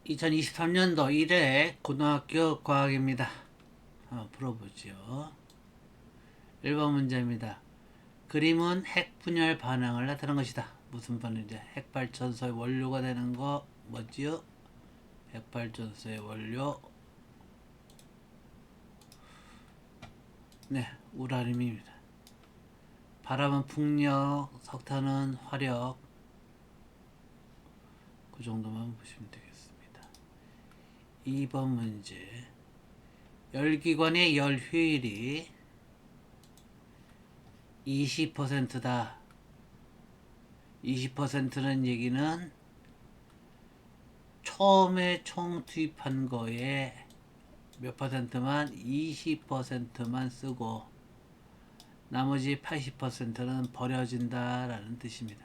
2023년도 1회 고등학교 과학입니다. 한번 풀어보죠. 1번 문제입니다. 그림은 핵 분열 반응을 나타낸 것이다. 무슨 반응이죠? 핵발전소의 원료가 되는 거 뭐지요? 핵발전소의 원료, 네, 우라늄입니다. 바람은 풍력, 석탄은 화력. 그 정도만 보시면 되겠습니다. 2번 문제. 열기관의 열 효율이 20%다. 20%는 얘기는 처음에 총 투입한 거에 몇 퍼센트만 20%만 쓰고 나머지 80%는 버려진다라는 뜻입니다.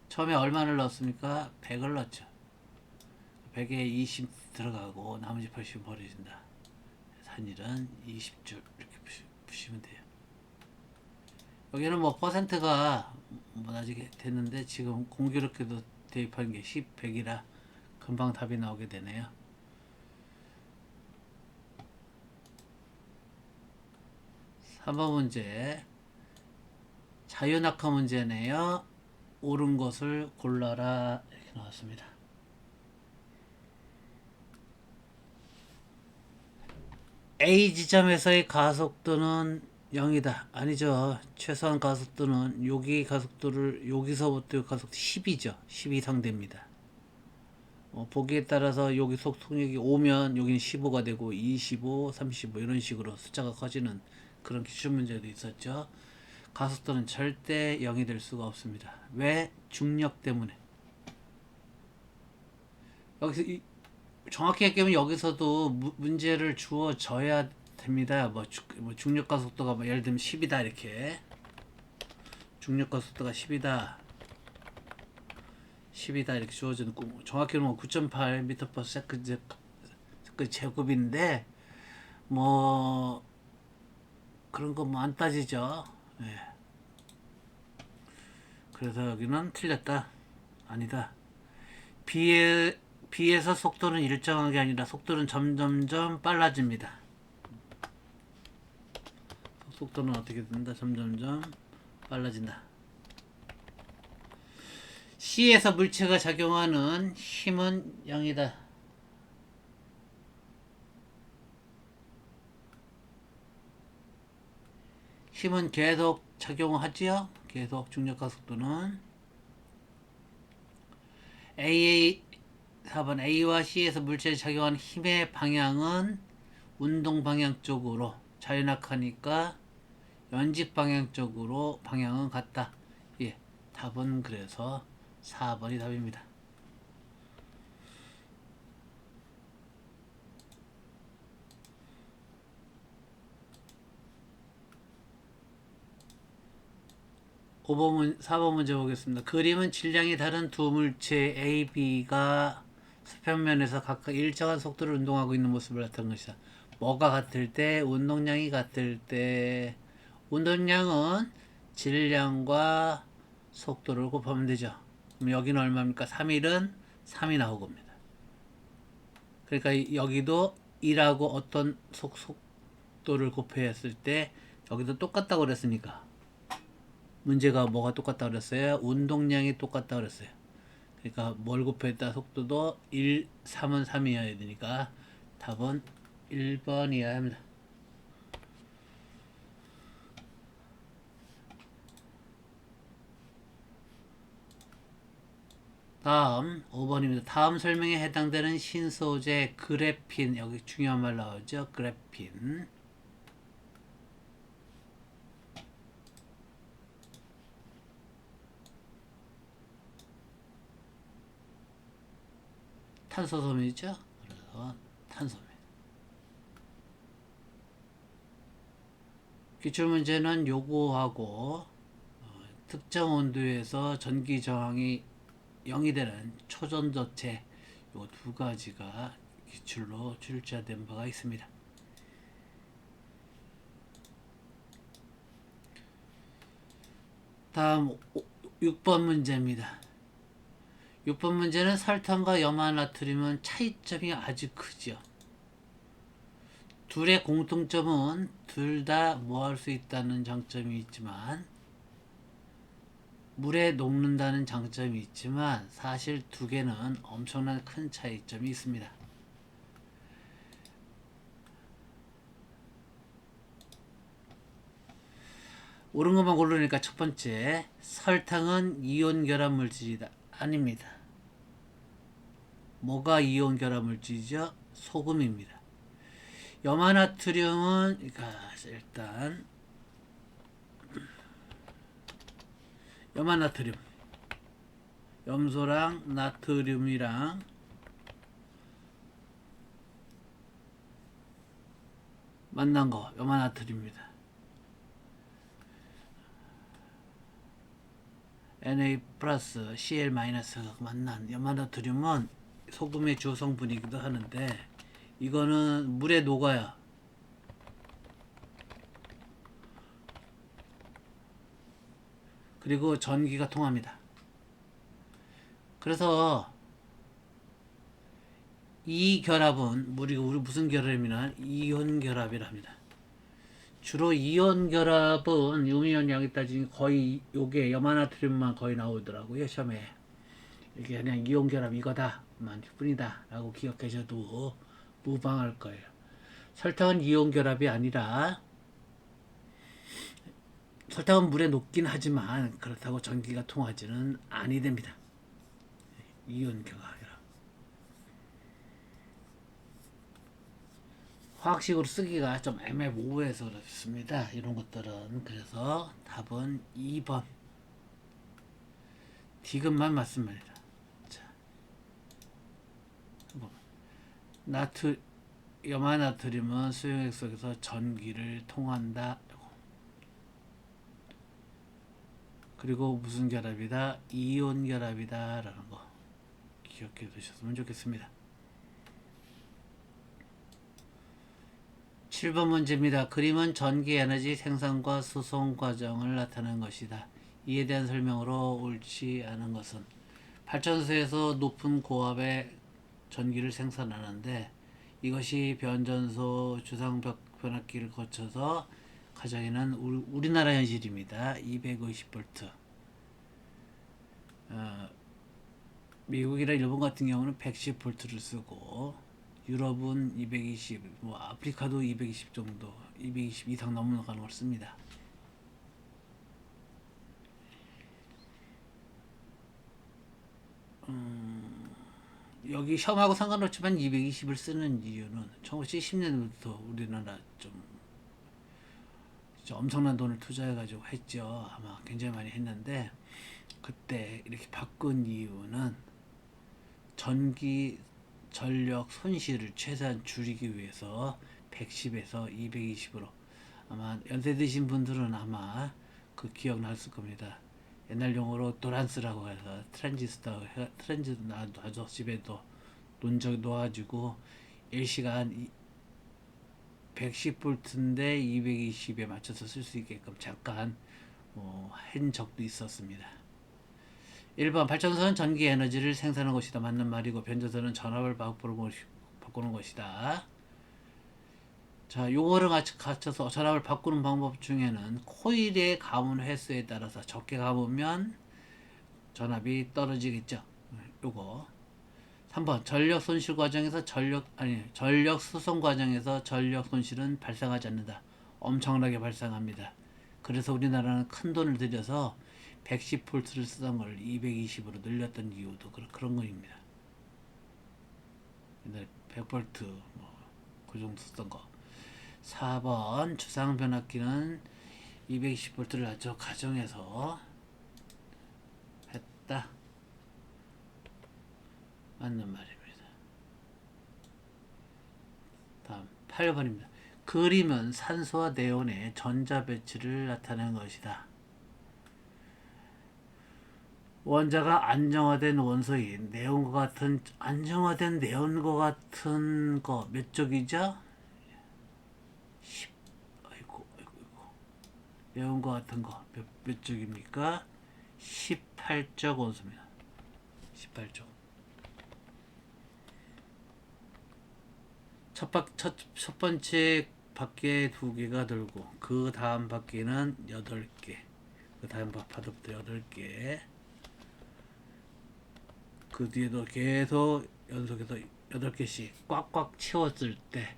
처음에 얼마를 넣었습니까? 100을 넣었죠. 100에 20 들어가고 나머지 80은 버려진다. 산일은 20줄 이렇게 보시면 돼요. 여기는 뭐 퍼센트가 뭐 나중에 됐는데 지금 공교롭게도 대입한 게 10, 100이라 금방 답이 나오게 되네요. 3번 문제 자유낙하 문제네요. 옳은 것을 골라라 이렇게 나왔습니다. A 지점에서의 가속도는 0이다. 아니죠. 최소한 가속도는 여기 가속도를 여기서부터 가속도 10이죠. 10 이상 됩니다. 보기에 따라서 여기 속속력이 5면 여기는 15가 되고 25, 35 이런 식으로 숫자가 커지는 그런 기출 문제도 있었죠. 가속도는 절대 0이 될 수가 없습니다. 왜? 중력 때문에. 여기서 정확히 얘기하면 여기서도 문제를 주어져야 됩니다. 뭐 중력 가속도가 뭐 예를 들면 10이다 이렇게 중력 가속도가 10이다 이렇게 주어지는 정확히는 뭐 9.8m/s 제곱인데 뭐 그런 거 뭐 안 따지죠. 예. 그래서 여기는 틀렸다. 아니다. 비에서 속도는 일정한 게 아니라 속도는 점점점 빨라집니다. 속도는 어떻게 된다? 점점점 빨라진다. C에서 물체가 작용하는 힘은 0이다. 힘은 계속 작용하지요? 계속 중력과 속도는 A 4번 A와 C에서 물체에 작용하는 힘의 방향은 운동 방향 쪽으로 자유낙하니까 연직 방향 쪽으로 방향은 같다. 예, 답은 그래서 4번이 답입니다. 4번 문제 보겠습니다. 그림은 질량이 다른 두 물체 A, B가 수평면에서 각각 일정한 속도를 운동하고 있는 모습을 나타낸 것이다. 뭐가 같을 때? 운동량이 같을 때. 운동량은 질량과 속도를 곱하면 되죠. 그럼 여기는 얼마입니까? 3일은 3이 나오고 겁니다. 그러니까 여기도 1하고 어떤 속도를 곱했을 때 여기도 똑같다고 그랬으니까 문제가 뭐가 똑같다 그랬어요? 운동량이 똑같다 그랬어요. 그러니까 뭘 곱했다 속도도 1, 3은 3이어야 되니까 답은 1번이어야 합니다. 다음 5번입니다. 다음 설명에 해당되는 신소재 그래핀, 여기 중요한 말 나오죠. 그래핀. 탄소섬유죠. 그래서 탄소입니다. 기출문제는 요거하고 특정 온도에서 전기 저항이 0이 되는 초전도체 요 두 가지가 기출로 출제된 바가 있습니다. 다음 6번 문제입니다. 6번 문제는 설탕과 염화나트륨은 차이점이 아주 크죠. 둘의 공통점은 둘 다 뭐 할 수 있다는 장점이 있지만, 물에 녹는다는 장점이 있지만, 사실 두 개는 엄청난 큰 차이점이 있습니다. 옳은 것만 고르니까 첫 번째, 설탕은 이온 결합 물질이다. 아닙니다. 뭐가 이온 결합 물질이죠? 소금입니다. 염화나트륨은 일단 염화나트륨, 염소랑 나트륨이랑 만난 거 염화나트륨입니다. Na 플러스 Cl 마이너스가 만난 염화나트륨은 소금의 주 성분이기도 하는데, 이거는 물에 녹아야 그리고 전기가 통합니다. 그래서 이 결합은 우리 무슨 결합이나 이온 결합이랍니다. 주로 이온 결합은 유미온 양이 따지니 거의 요게 염화나트륨만 거의 나오더라고요, 시험에. 이게 그냥 이온 결합 이거다만 뿐이다 라고 기억하셔도 무방할 거예요. 설탕은 이온 결합이 아니라, 설탕은 물에 녹긴 하지만 그렇다고 전기가 통하지는 아니 됩니다. 이온 결합. 화학식으로 쓰기가 좀 애매모호해서 그렇습니다. 이런 것들은. 그래서 답은 2번 디귿만 맞습니다. 자, 염화나트륨은 수용액 속에서 전기를 통한다. 그리고 무슨 결합이다? 이온 결합이다 라는 거 기억해 두셨으면 좋겠습니다. 7번 문제입니다. 그림은 전기 에너지 생산과 수송 과정을 나타내는 것이다. 이에 대한 설명으로 옳지 않은 것은, 발전소에서 높은 고압의 전기를 생산하는데 이것이 변전소 주상 변압기를 거쳐서 가정에는 우리나라 현실입니다. 250V. 미국이나 일본 같은 경우는 110V를 쓰고, 유럽은 220, 뭐 아프리카도 220 정도, 220 이상 넘어가는 걸 씁니다. 여기 시험하고 상관없지만 220을 쓰는 이유는 1970년부터 우리나라 좀 엄청난 돈을 투자해가지고 했죠. 아마 굉장히 많이 했는데, 그때 이렇게 바꾼 이유는 전기 전력 손실을 최대한 줄이기 위해서 110에서 220으로, 아마 연세 드신 분들은 아마 그 기억났을 겁니다. 옛날 용어로 도란스라고 해서 트랜지스터 놔둬 집에도 놓아가지고 1시간 110V인데 220에 맞춰서 쓸 수 있게끔 잠깐 한 적도 있었습니다. 1번 발전소는 전기 에너지를 생산하는 것이다. 맞는 말이고, 변전소는 전압을 바꾸는 것이다. 자, 요거를 갖춰서 전압을 바꾸는 방법 중에는 코일의 감은 횟수에 따라서 적게 감으면 전압이 떨어지겠죠. 요거. 3번 전력 손실 과정에서 전력 수송 과정에서 전력 손실은 발생하지 않는다. 엄청나게 발생합니다. 그래서 우리나라는 큰 돈을 들여서 110V를 쓰던 걸 220으로 늘렸던 이유도 그런 거입니다. 옛날에 100V 그 정도 쓰던 거. 4번 주상 변압기는 220V를 아주 가정에서 했다. 맞는 말입니다. 다음 8번입니다. 그림은 산소와 네온의 전자 배치를 나타내는 것이다. 원자가 안정화된 원소인 네온과 같은, 안정화된 네온과 같은 거 몇 쪽이죠? 10. 아이고. 네온과 같은 거 몇 쪽입니까? 18쪽 원소입니다. 18조. 첫 번째 바퀴에 2개가 돌고 그 다음 바퀴는 8개, 그 다음 바퀴부터 8개, 그 뒤에도 계속 연속해서 8개씩 꽉꽉 채웠을 때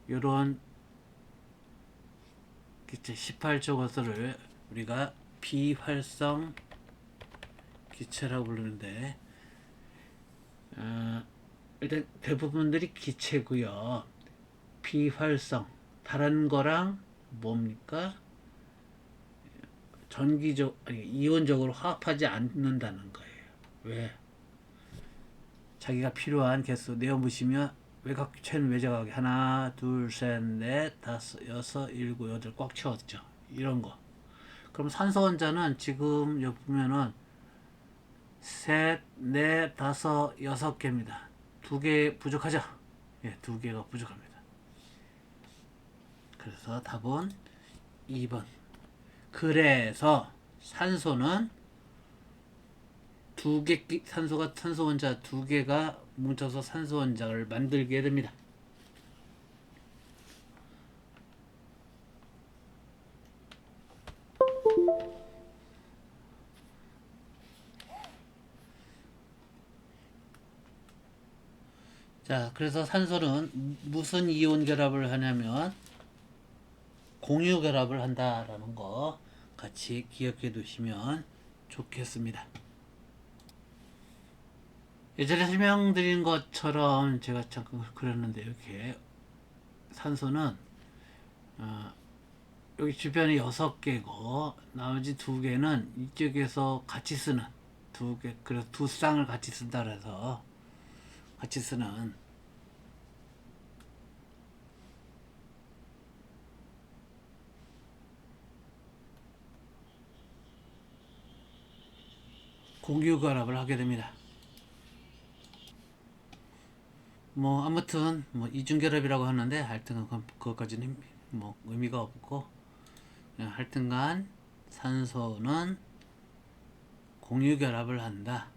요런 기체 18조 거스를 우리가 비활성 기체라고 부르는데, 일단 대부분들이 기체고요. 비활성, 다른 거랑 뭡니까? 이온적으로 화합하지 않는다는 거예요. 왜? 자기가 필요한 개수 내어보시면 외곽체는 외곽하게 하나, 둘, 셋, 넷, 다섯, 여섯, 일곱, 여덟 꽉 채웠죠. 이런 거. 그럼 산소 원자는 지금 여기 보면은 셋, 넷, 다섯, 6개입니다. 2개 부족하죠? 예, 2개가 부족합니다. 그래서 답은 2번. 그래서 산소는 산소 원자 2개가 뭉쳐서 산소 원자를 만들게 됩니다. 자, 그래서 산소는 무슨 이온 결합을 하냐면 공유 결합을 한다라는 거 같이 기억해 두시면 좋겠습니다. 예전에 설명드린 것처럼 제가 잠깐 그렸는데, 이렇게 산소는 여기 주변에 6개고 나머지 2개는 이쪽에서 같이 쓰는 2개, 그래서 2쌍을 같이 쓴다 그래서 같이 쓰는 공유 결합을 하게 됩니다. 뭐 아무튼 뭐 이중결합이라고 하는데 하여튼 그것까지는 뭐 의미가 없고, 하여튼간 산소는 공유 결합을 한다.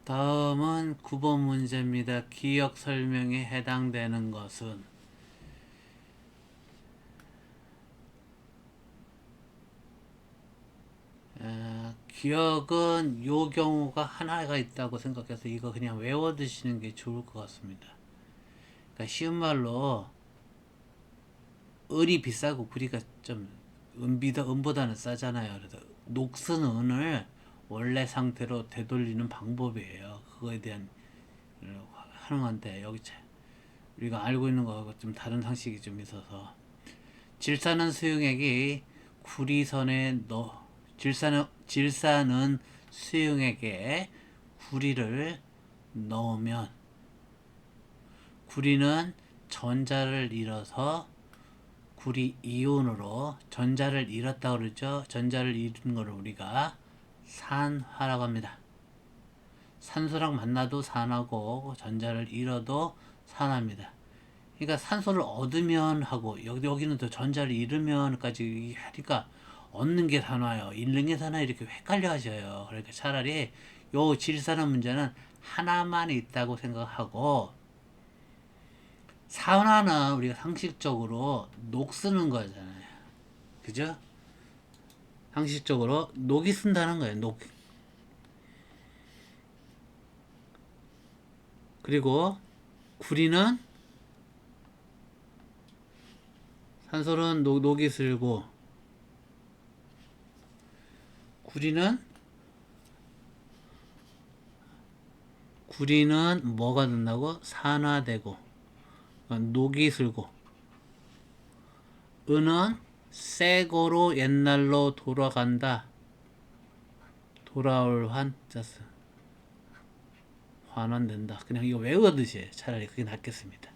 다음은 9번 문제입니다. 기억 설명에 해당되는 것은, 기억은 요 경우가 하나가 있다고 생각해서 이거 그냥 외워 두시는 게 좋을 것 같습니다. 그러니까 쉬운 말로 을이 비싸고 구리가 좀 은보다는 싸잖아요. 그래서 녹슨 은을 원래 상태로 되돌리는 방법이에요. 그거에 대한 하는 건데, 여기 우리가 알고 있는 거하고 좀 다른 상식이 좀 있어서, 질산은 수용액이 구리선에 질산은 수용액에 구리를 넣으면 구리는 전자를 잃어서 구리 이온으로 전자를 잃었다고 그러죠. 전자를 잃은 거를 우리가 산화라고 합니다. 산소랑 만나도 산화고 전자를 잃어도 산화입니다. 그러니까 산소를 얻으면 하고 여기는 또 전자를 잃으면까지 하니까 얻는 게 산화요, 잃는 게 산화, 이렇게 헷갈려 하셔요. 그러니까 차라리 요 질산화 문제는 하나만 있다고 생각하고, 산화는 우리가 상식적으로 녹 쓰는 거잖아요. 그죠? 상식적으로 녹이 쓴다는 거예요. 녹. 그리고 구리는 산소는 녹이 슬고, 구리는 뭐가 된다고? 산화되고, 녹이 슬고, 은은 새거로 옛날로 돌아간다. 돌아올 환자스. 환원된다. 그냥 이거 외우듯이 차라리 그게 낫겠습니다.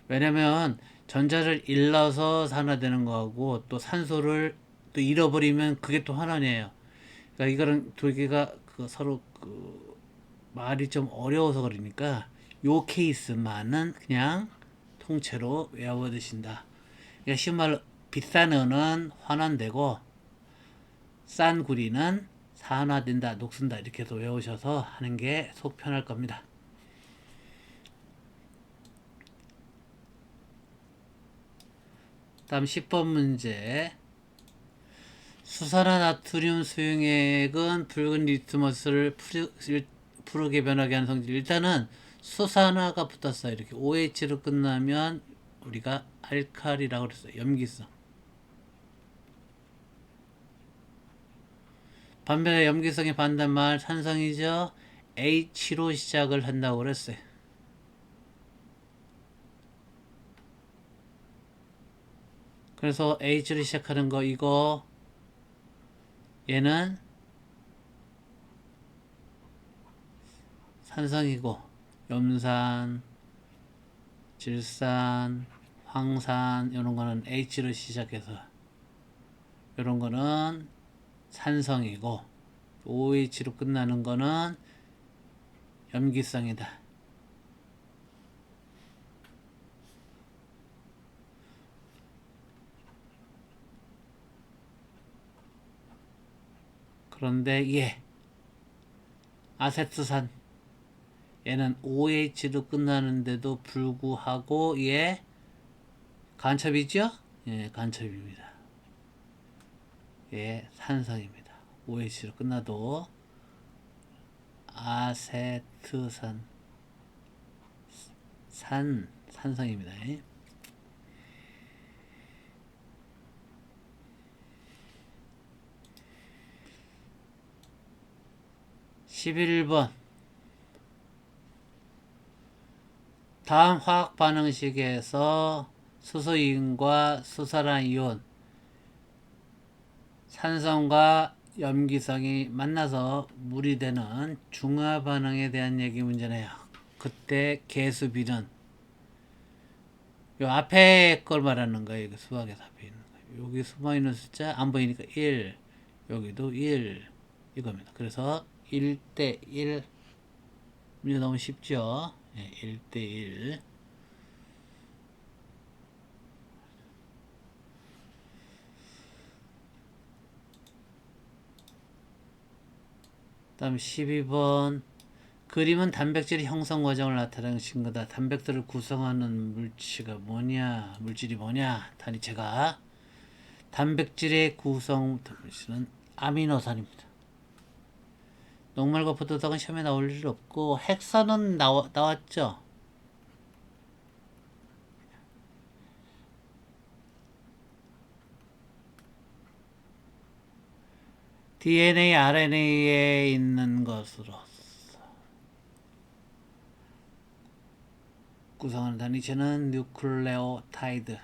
왜냐면 전자를 잃어서 산화되는 거하고 또 산소를 또 잃어버리면 그게 또 환원이에요. 그러니까 이거는 두 개가 서로 말이 좀 어려워서 그러니까 요 케이스만은 그냥 통째로 외워두신다. 그러니까 쉬운 말로 비싼 은은 환원되고 싼 구리는 산화된다, 녹슨다 이렇게 해서 외우셔서 하는 게 속 편할 겁니다. 다음 10번 문제. 수산화 나트륨 수용액은 붉은 리트머스를 푸르게 변하게 하는 성질. 일단은 수산화가 붙었어요. 이렇게 OH로 끝나면 우리가 알칼리라고 그랬어요. 염기성. 반면에 염기성의 반대말 산성이죠. H로 시작을 한다고 그랬어요. 그래서 H로 시작하는 거 이거 얘는 산성이고 염산, 질산, 황산 이런 거는 H로 시작해서 이런 거는 산성이고 OH로 끝나는 거는 염기성이다. 그런데 얘 아세트산 얘는 OH로 끝나는데도 불구하고 얘 간첩이죠? 예, 간첩입니다. 얘 산성입니다. OH로 끝나도 아세트산 산성입니다. 11번 다음 화학 반응식에서 수소이온과 수산화이온 산성과 염기성이 만나서 물이 되는 중화 반응에 대한 얘기 문제네요. 그때 개수비는 요 앞에 걸 말하는 거예요. 이거 수학에서 앞에 있는 거. 여기 숨어 있는 숫자 안 보이니까 1, 여기도 1 이겁니다. 그래서 1대 1 문제 너무 쉽죠? 네, 1대 1. 다음 12번 그림은 단백질 형성 과정을 나타내는 거다. 단백질을 구성하는 물질이 뭐냐? 단위체가 단백질의 구성 물질은 아미노산입니다. 녹말과 포도당은 시험에 나올 일 없고 핵산은 나왔죠. DNA, RNA에 있는 것으로 구성하는 단위체는 뉴클레오타이드.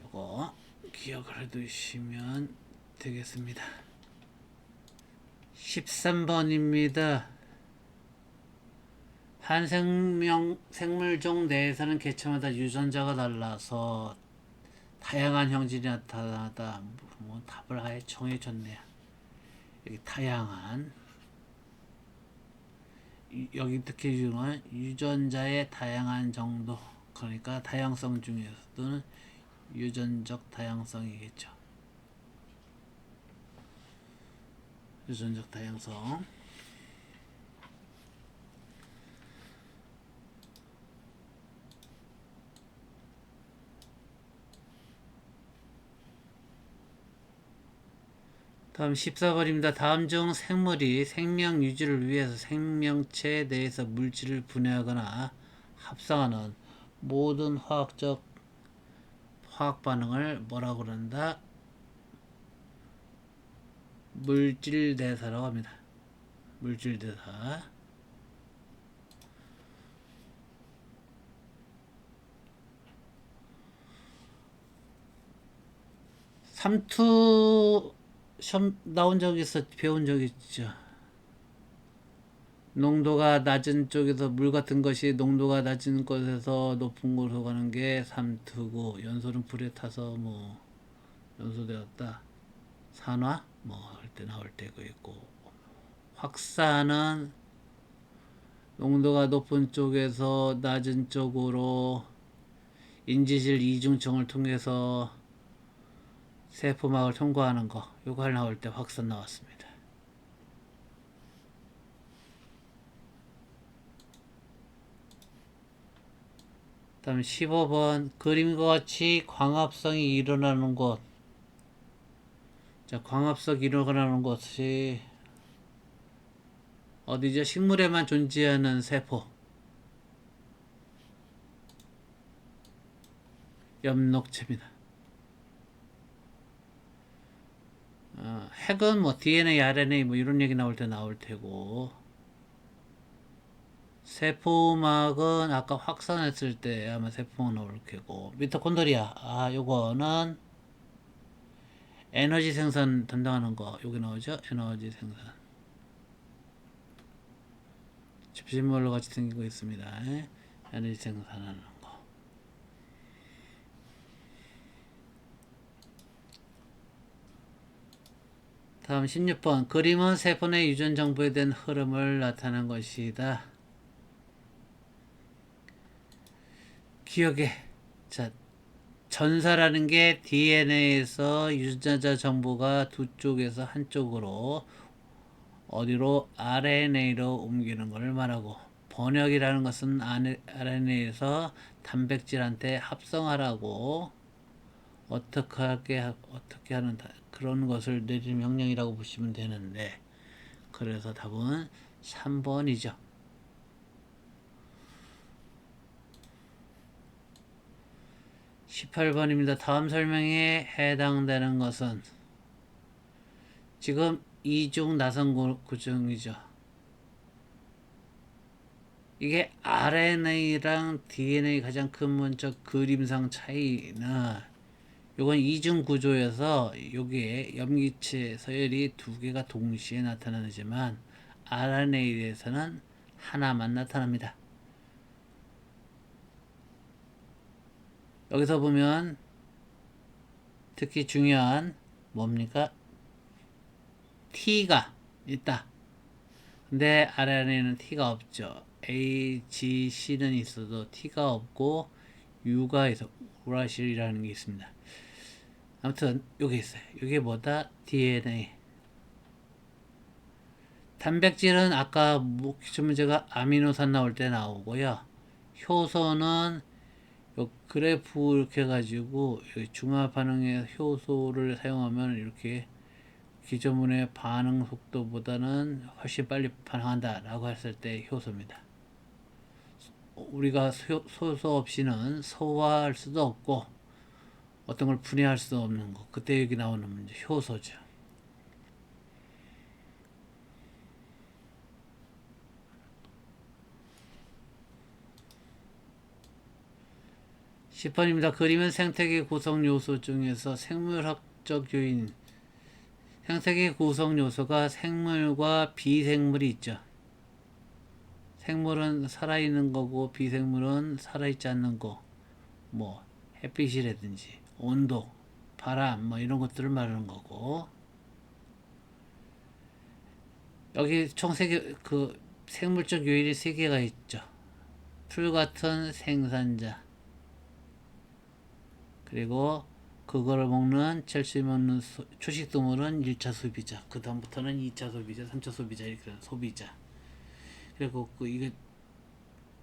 요거 기억을 해두시면 되겠습니다. 13번입니다. 한 생물종 내에서는 개체마다 유전자가 달라서 다양한 형질이 나타나다. 뭐 답을 아예 정해줬네요. 여기 다양한 여기 특히 중요한 유전자의 다양한 정도, 그러니까 다양성 중에서도 유전적 다양성이겠죠. 유전적 다양성. 다음 14번입니다. 다음 중 생물이 생명 유지를 위해서 생명체 내에서 물질을 분해하거나 합성하는 모든 화학 반응을 뭐라고 그런다? 물질대사라고 합니다. 물질대사. 삼투 시험 나온 적 배운 적 있죠. 농도가 낮은 쪽에서 물 같은 것이 농도가 낮은 곳에서 높은 곳으로 가는 게 삼투고, 연소는 불에 타서 뭐 연소되었다. 산화 뭐 할 때 나올 때가 있고, 확산은 농도가 높은 쪽에서 낮은 쪽으로 인지질 이중청을 통해서 세포막을 통과하는 거, 요거 나올 때 확산 나왔습니다. 다음 15번 그림과 같이 광합성이 일어나는 곳. 자, 광합성이 일어나는 곳이 어디죠? 식물에만 존재하는 세포. 엽록체입니다. 핵은 뭐 DNA, RNA 뭐 이런 얘기 나올 때 나올 테고, 세포막은 아까 확산했을 때 아마 세포막 나올 테고, 미토콘드리아, 요거는 에너지 생산 담당하는 거, 여기 나오죠? 에너지 생산. 집신물로 같이 생긴 거 있습니다. 에너지 생산하는 거. 다음 16번. 그림은 세포 내 유전 정보에 대한 흐름을 나타낸 것이다. 기억에. 자, 전사라는 게 DNA에서 유전자 정보가 두 쪽에서 한쪽으로 어디로 RNA로 옮기는 것을 말하고, 번역이라는 것은 RNA에서 단백질한테 합성하라고 어떻게 하는 그런 것을 내리는 명령이라고 보시면 되는데, 그래서 답은 3번이죠. 18번입니다. 다음 설명에 해당되는 것은 지금 이중 나선 구조이죠. 이게 RNA랑 DNA 가장 근본적 그림상 차이는, 요건 이중 구조여서 여기에 염기체 서열이 두 개가 동시에 나타나지만 RNA에서는 하나만 나타납니다. 여기서 보면 특히 중요한 뭡니까? T가 있다. 근데 RNA는 T가 없죠. A, G, C는 있어도 T가 없고 U가 있어. 우라실이라는 게 있습니다. 아무튼 여기 있어요. 이게 뭐다? DNA. 단백질은 아까 기출 문제가 아미노산 나올 때 나오고요. 효소는 요 그래프 이렇게 해가지고 중화 반응의 효소를 사용하면 이렇게 기존문의 반응 속도보다는 훨씬 빨리 반응한다 라고 했을 때 효소입니다. 우리가 효소 없이는 소화할 수도 없고 어떤 걸 분해할 수 없는 거, 그때 여기 나오는 문제 효소죠. 10번입니다. 그림은 생태계 구성 요소 중에서 생물학적 요인, 생태계 구성 요소가 생물과 비생물이 있죠. 생물은 살아있는 거고 비생물은 살아있지 않는 거, 뭐 햇빛이라든지 온도, 바람 뭐 이런 것들을 말하는 거고, 여기 총 생물적 요인이 3개가 있죠. 풀 같은 생산자, 그리고 그거를 먹는 첼시 먹는 초식동물은 1차 소비자, 그 다음부터는 2차 소비자, 3차 소비자, 이렇게 소비자. 그리고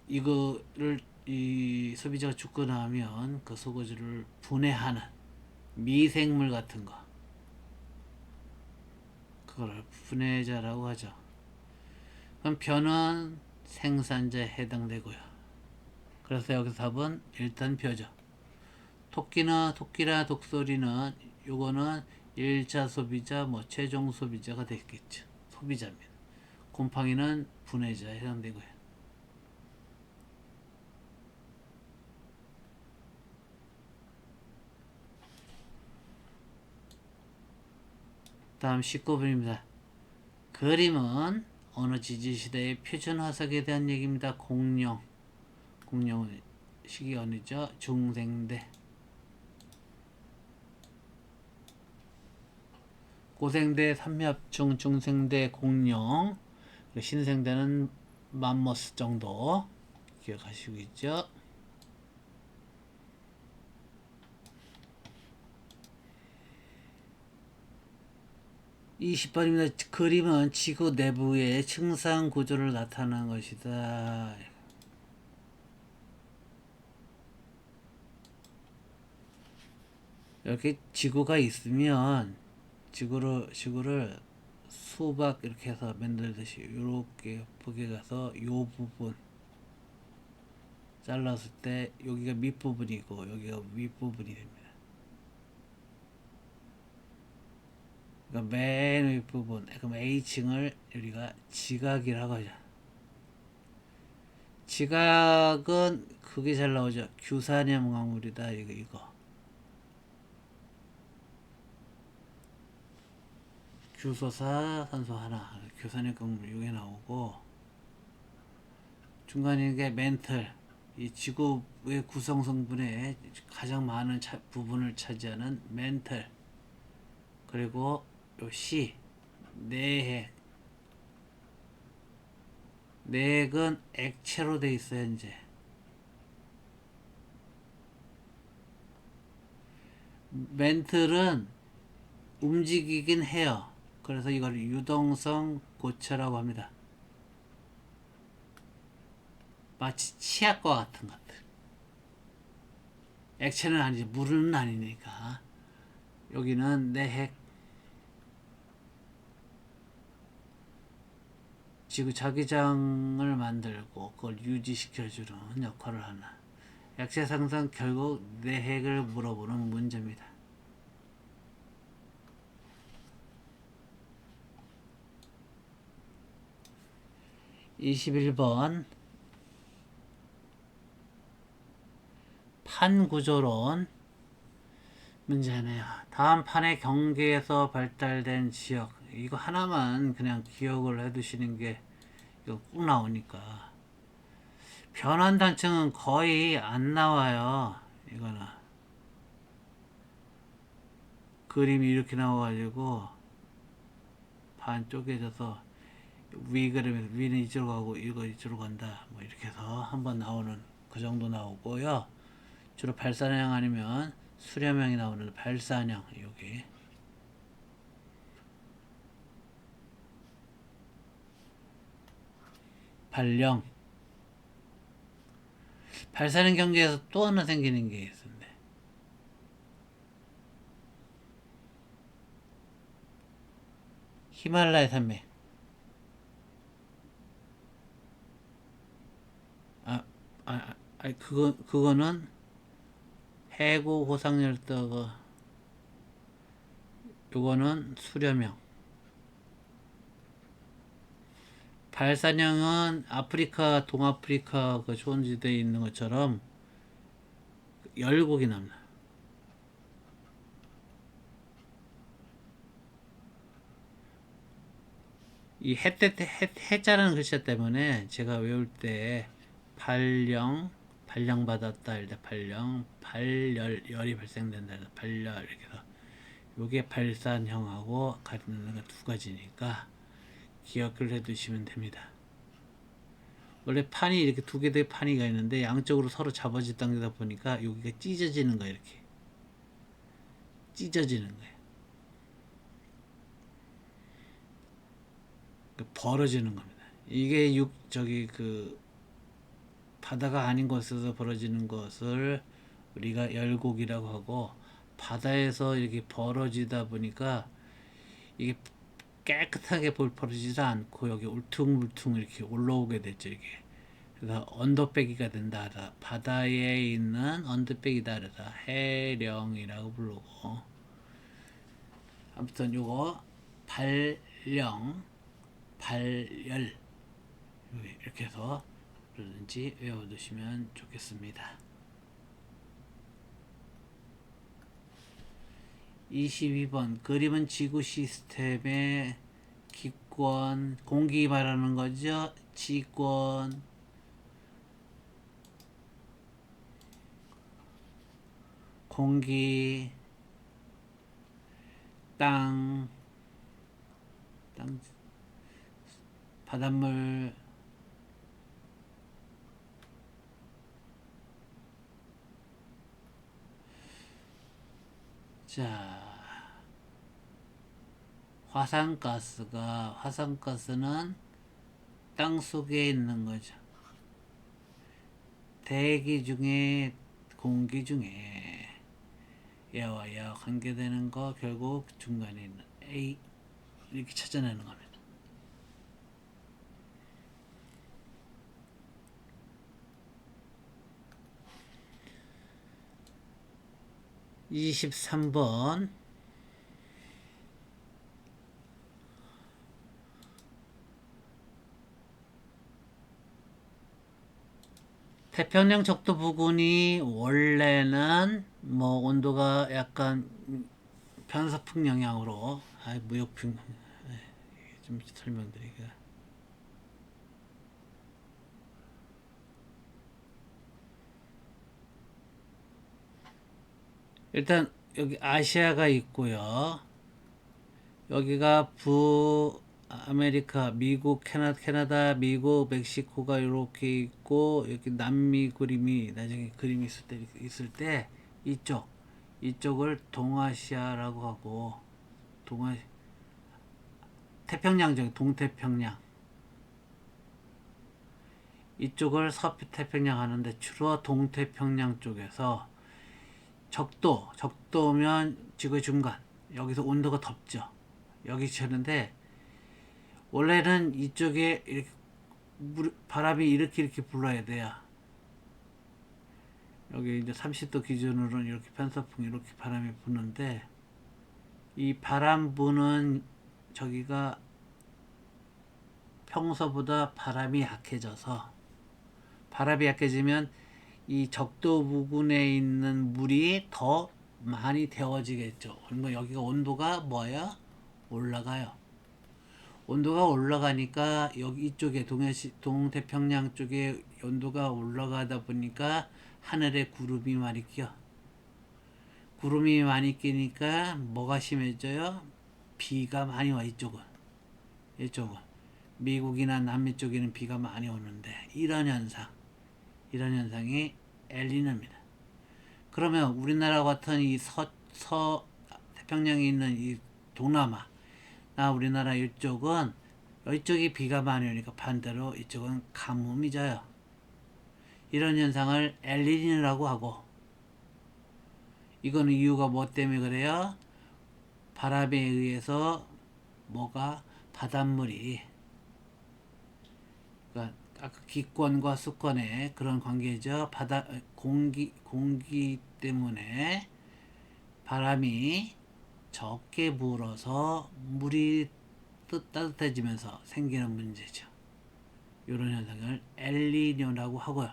이거를 이 소비자가 죽고 나면 그 소고기를 분해하는 미생물 같은 거, 그거를 분해자라고 하죠. 그럼 벼는 생산자에 해당되고요. 그래서 여기서 답은 일단 벼죠. 토끼나 독소리는 요거는 1차 소비자, 뭐 최종 소비자가 됐겠죠. 소비자입니다. 곰팡이는 분해자에 해당되고요. 다음 19번입니다. 그림은 어느 지지시대의 표준 화석에 대한 얘기입니다. 공룡은 시기 어느죠? 중생대. 고생대, 삼엽중, 중생대, 공룡. 신생대는 맘모스 정도 기억하시고 있죠? 20번입니다. 그림은 지구 내부의 층상 구조를 나타내는 것이다. 이렇게 지구가 있으면 지구를 수박 이렇게 해서 만들듯이 이렇게 보게 가서 요 부분 잘랐을 때 여기가 밑부분이고 여기가 윗부분이 됩니다. 그러니까 맨 윗부분, 그럼 A층을 우리가 지각이라고 하죠. 지각은 그게 잘 나오죠. 규산염 광물이다. 이거. 규소사 산소 하나, 규산염 광물 이게 나오고 중간에 게 멘틀, 이 지구의 구성 성분의 가장 많은 부분을 차지하는 멘틀, 그리고 요 C, 내핵. 내핵은 액체로 돼 있어요. 이제 멘틀은 움직이긴 해요. 그래서 이걸 유동성 고체라고 합니다. 마치 치약과 같은 것들. 액체는 아니지, 물은 아니니까. 여기는 내핵. 지구 자기장을 만들고 그걸 유지시켜주는 역할을 하는 액체 상상, 결국 내핵을 물어보는 문제입니다. 21번 판구조론 문제네요. 다음 판의 경계에서 발달된 지역, 이거 하나만 그냥 기억을 해두시는 게 이거 꼭 나오니까. 변환단층은 거의 안 나와요. 이거는 그림이 이렇게 나와가지고 반 쪼개져서 위 그림에서 위는 이쪽으로 가고 이거 이쪽으로 간다, 뭐 이렇게 해서 한번 나오는 그 정도 나오고요. 주로 발산형 아니면 수렴형이 나오는 발산형. 여기 발령. 발산형 경계에서 또 하나 생기는 게 있었는데, 히말라야 산맥. 그거는 해구 호상열도가, 요거는 수렴형. 발산형은 아프리카, 동아프리카 그 초원지대에 있는 것처럼 열곡이 납니다. 이 해자라는 글자 때문에 제가 외울 때 발령 받았다 할 때 발열이 발생된다 할 때 발열, 이렇게 해서 요게 발산형하고 같은 거 두 가지니까 기억을 해 두시면 됩니다. 원래 판이 이렇게 두 개의 판이가 있는데 양쪽으로 서로 잡아지 당기다 보니까 여기가 찢어지는 거예요. 이렇게 찢어지는 거예요. 벌어지는 겁니다. 이게 바다가 아닌 곳에서 벌어지는 것을 우리가 열곡이라고 하고, 바다에서 이렇게 벌어지다 보니까 이게 깨끗하게 벌어지지 않고 여기 울퉁불퉁 이렇게 올라오게 됐죠. 이게 그래서 언더배기가 된다 하다, 바다에 있는 언더배기다 하다 해령이라고 부르고, 아무튼 요거 발령, 발열 이렇게 해서 그러든지 외워두시면 좋겠습니다. 22번 그림은 지구 시스템의 기권, 공기 말하는 거죠. 지권, 공기, 땅, 바닷물, 자, 화산가스는 땅 속에 있는 거죠. 대기 중에, 공기 중에 얘와 얘와 관계되는 거, 결국 중간에 있는 A 이렇게 찾아내는 겁니다. 23번 태평양 적도 부근이 원래는 뭐 온도가 약간 편서풍 영향으로 무역풍 좀 설명드리기가 일단 여기 아시아가 있고요. 여기가 북아메리카, 미국, 캐나다, 미국, 멕시코가 이렇게 있고 여기 남미 그림이 나중에 그림이 있을 때 이쪽을 동아시아라고 하고 태평양적 동태평양 이쪽을 서태평양 하는데 주로 동태평양 쪽에서 적도면 지구의 중간 여기서 온도가 덥죠. 여기 치는데 원래는 이쪽에 이렇게 바람이 이렇게 불어야 돼요. 여기 이제 30도 기준으로는 이렇게 편서풍 이렇게 바람이 부는데 이 바람 부는 저기가 평소보다 바람이 약해지면 이 적도 부근에 있는 물이 더 많이 데워지겠죠. 그러면 여기가 온도가 올라가요. 온도가 올라가니까 여기 이쪽에 동태평양 쪽에 온도가 올라가다 보니까 하늘에 구름이 많이 껴. 구름이 많이 끼니까 뭐가 심해져요? 비가 많이 와 이쪽은. 미국이나 남미 쪽에는 비가 많이 오는데 이런 현상이 엘니뇨입니다. 그러면 우리나라 같은 이 태평양에 있는 이 동남아 우리나라 이쪽이 비가 많이 오니까 반대로 이쪽은 가뭄이 져요. 이런 현상을 엘니뇨라고 하고 이거는 이유가 뭐 때문에 그래요? 바람에 의해서 바닷물이 그러니까 아까 기권과 수권의 그런 관계죠. 공기 때문에 바람이 적게 불어서 물이 따뜻해지면서 생기는 문제죠. 이런 현상을 엘니뇨라고 하고요.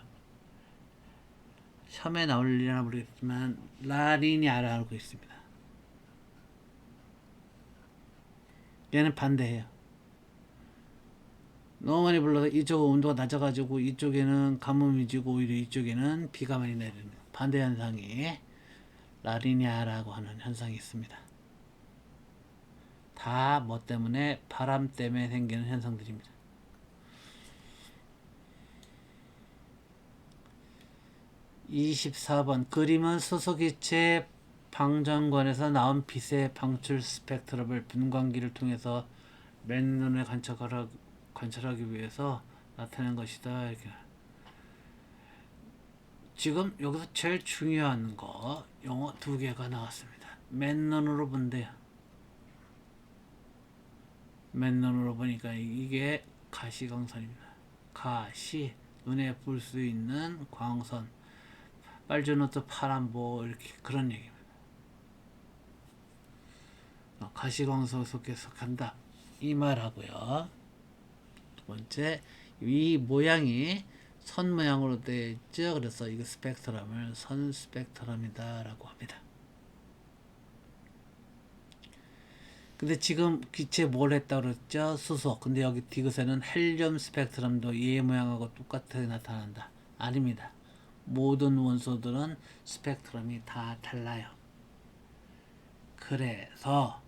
처음에 나올리나 모르겠지만 라니냐라고 알고 있습니다. 얘는 반대해요. 너무 많이 불러서 이쪽은 온도가 낮아가지고 이쪽에는 가뭄이 지고 오히려 이쪽에는 비가 많이 내리는 반대 현상이 라니냐라고 하는 현상이 있습니다. 다 뭐 때문에? 바람 때문에 생기는 현상들입니다. 24번 그림은 수소기체 방전관에서 나온 빛의 방출 스펙트럼을 분광기를 통해서 맨눈에 관찰하기 위해서 나타낸 것이다. 이렇게. 지금 여기서 제일 중요한 거 영어 두 개가 나왔습니다. 맨눈으로 본대요. 맨눈으로 보니까 이게 가시광선입니다. 눈에 볼 수 있는 광선, 빨주노트 파란보 이렇게 그런 얘기입니다. 가시광선 속에 속한다 이 말하고요. 두 번째 이 모양이 선 모양으로 되어 있죠. 그래서 이거 스펙트럼을 선 스펙트럼이다 라고 합니다. 근데 지금 기체 뭘 했다 그랬죠? 수소. 근데 여기 디귿에는 헬륨 스펙트럼도 얘 모양하고 똑같이 나타난다. 아닙니다. 모든 원소들은 스펙트럼이 다 달라요. 그래서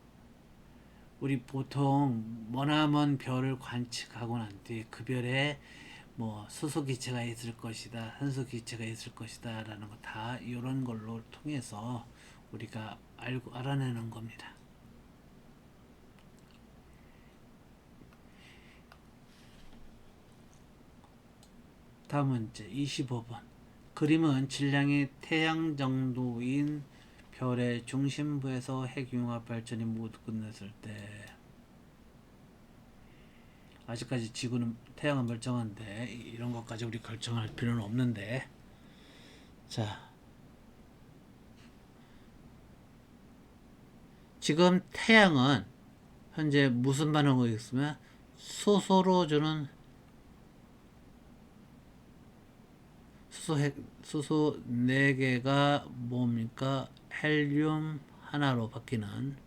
우리 보통 머나먼 별을 관측하고 난 뒤에 그 별에 수소 기체가 있을 것이다, 산소 기체가 있을 것이다 라는 거 다 이런 걸로 통해서 우리가 알아내는 겁니다. 다음 문제 25번. 그림은 질량이 태양 정도인 별의 중심부에서 핵융합 발전이 모두 끝났을 때, 아직까지 지구는 태양은 멀쩡한데 이런 것까지 우리 결정할 필요는 없는데, 자, 지금 태양은 현재 무슨 반응을 있으면 수소로 주는 수소 4개가 뭡니까? 헬륨 하나로 바뀌는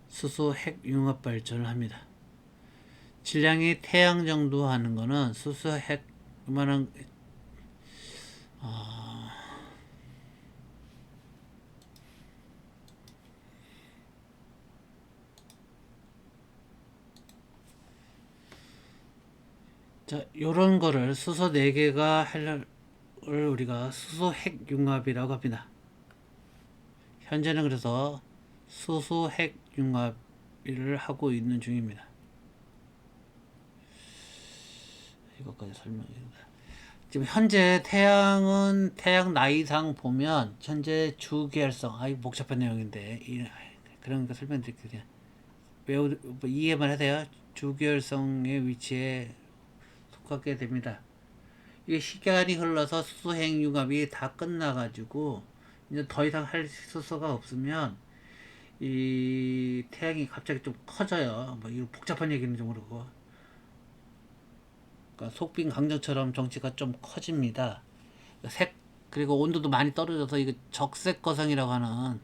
수소 핵융합 발전을 합니다. 질량이 태양 정도 하는 거는 수소 핵 이만한 자, 요런 거를 수소 4개가 헬을 우리가 수소 핵융합이라고 합니다. 현재는 그래서 수소 핵융합을 하고 있는 중입니다. 이것까지 설명입니다. 지금 현재 태양은 태양 나이상 보면 현재 주계열성, 복잡한 내용인데 그런 거 설명드릴게요. 외우 이해만 하세요. 주계열성의 위치에 속하게 됩니다. 이게 시간이 흘러서 수소 핵융합이 다 끝나가지고 이제 더 이상 할 수소가 없으면 이 태양이 갑자기 좀 커져요. 뭐 이거 복잡한 얘기는 좀 그렇고, 그러니까 속빈 강정처럼 정치가 좀 커집니다. 그리고 온도도 많이 떨어져서 이거 적색 거성이라고 하는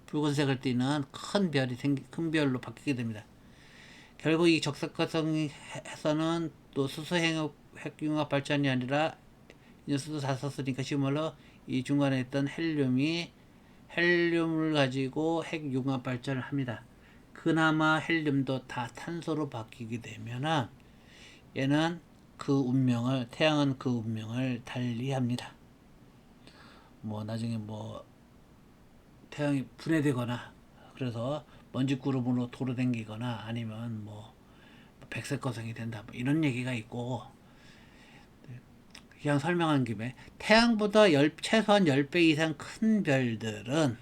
붉은색을 띠는 큰 별로 바뀌게 됩니다. 결국 이 적색 거성에서는 또 수소 핵융합 발전이 아니라 이제 수소 다 썼으니까 지금 말로 이 중간에 있던 헬륨을 가지고 핵융합 발전을 합니다. 그나마 헬륨도 다 탄소로 바뀌게 되면은 얘는 태양은 그 운명을 달리합니다. 뭐 나중에 뭐 태양이 분해되거나 그래서 먼지구름으로 도로댕기거나 아니면 뭐 백색 거성이 된다, 뭐 이런 얘기가 있고, 그냥 설명한 김에 태양보다 최소한 10배 이상 큰 별들은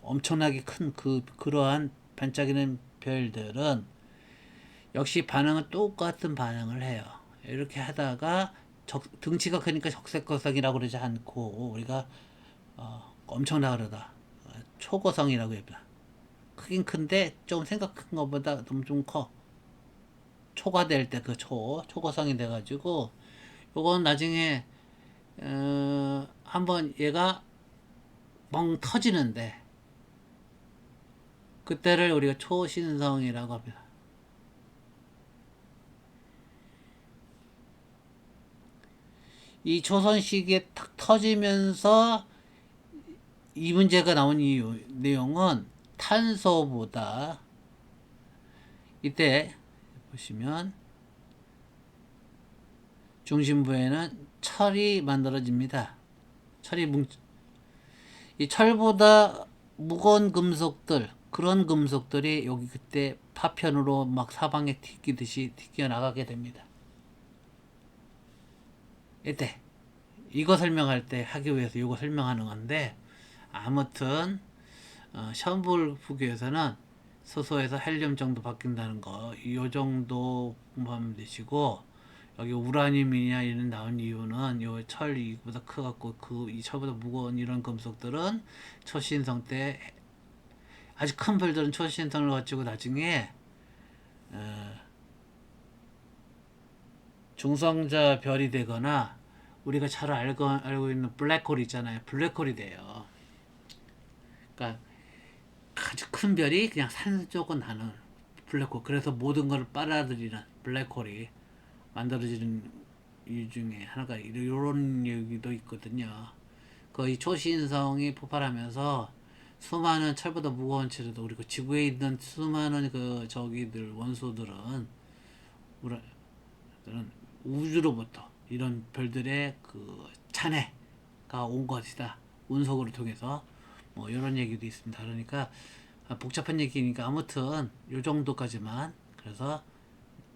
엄청나게 큰 그러한 반짝이는 별들은 역시 반응은 똑같은 반응을 해요. 이렇게 하다가 등치가 크니까 적색거성이라고 그러지 않고 우리가 엄청나 그러다 초거성이라고 합니다. 크긴 큰데 좀 생각한 것보다 좀 커. 초가 될 때 초거성이 돼가지고 요건 나중에 한번 얘가 멍 터지는데 그때를 우리가 초신성이라고 합니다. 이 초선 시기에 탁 터지면서 이 문제가 나온 내용은 탄소보다 이때 보시면 중심부에는 철이 만들어집니다. 이 철보다 무거운 금속들, 그런 금속들이 여기 그때 파편으로 막 사방에 튀겨 나가게 됩니다. 이때 이거 설명할 때 하기 위해서 이거 설명하는 건데, 아무튼 시험 볼 부기에서는 수소에서 헬륨 정도 바뀐다는 거, 이 정도 공부하면 되시고, 여기 우라늄이냐 이런 나온 이유는 요 철이보다 커갖고 이 철보다 무거운 이런 금속들은 초신성 때, 아주 큰 별들은 초신성을 가지고 나중에 중성자 별이 되거나 우리가 잘 알고 있는 블랙홀 있잖아요. 블랙홀이 돼요. 그러니까 아주 큰 별이 그냥 산 쪽은 나는 블랙홀. 그래서 모든 걸 빨아들이는 블랙홀이 만들어지는 이유 중에 하나가 이런 얘기도 있거든요. 거의 초신성이 폭발하면서 수많은 철보다 무거운 체류도, 그리고 지구에 있는 수많은 원소들은 우주로부터 이런 별들의 그 잔해가 온 것이다. 운석으로 통해서 뭐 이런 얘기도 있습니다. 그러니까 복잡한 얘기니까 아무튼 요 정도까지만. 그래서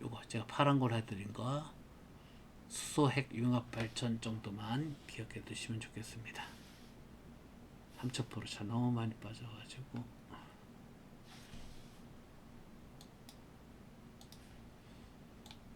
요거 제가 파란 걸 해드린 거 수소 핵 융합 발전 정도만 기억해 두시면 좋겠습니다. 3,000%차 너무 많이 빠져가지고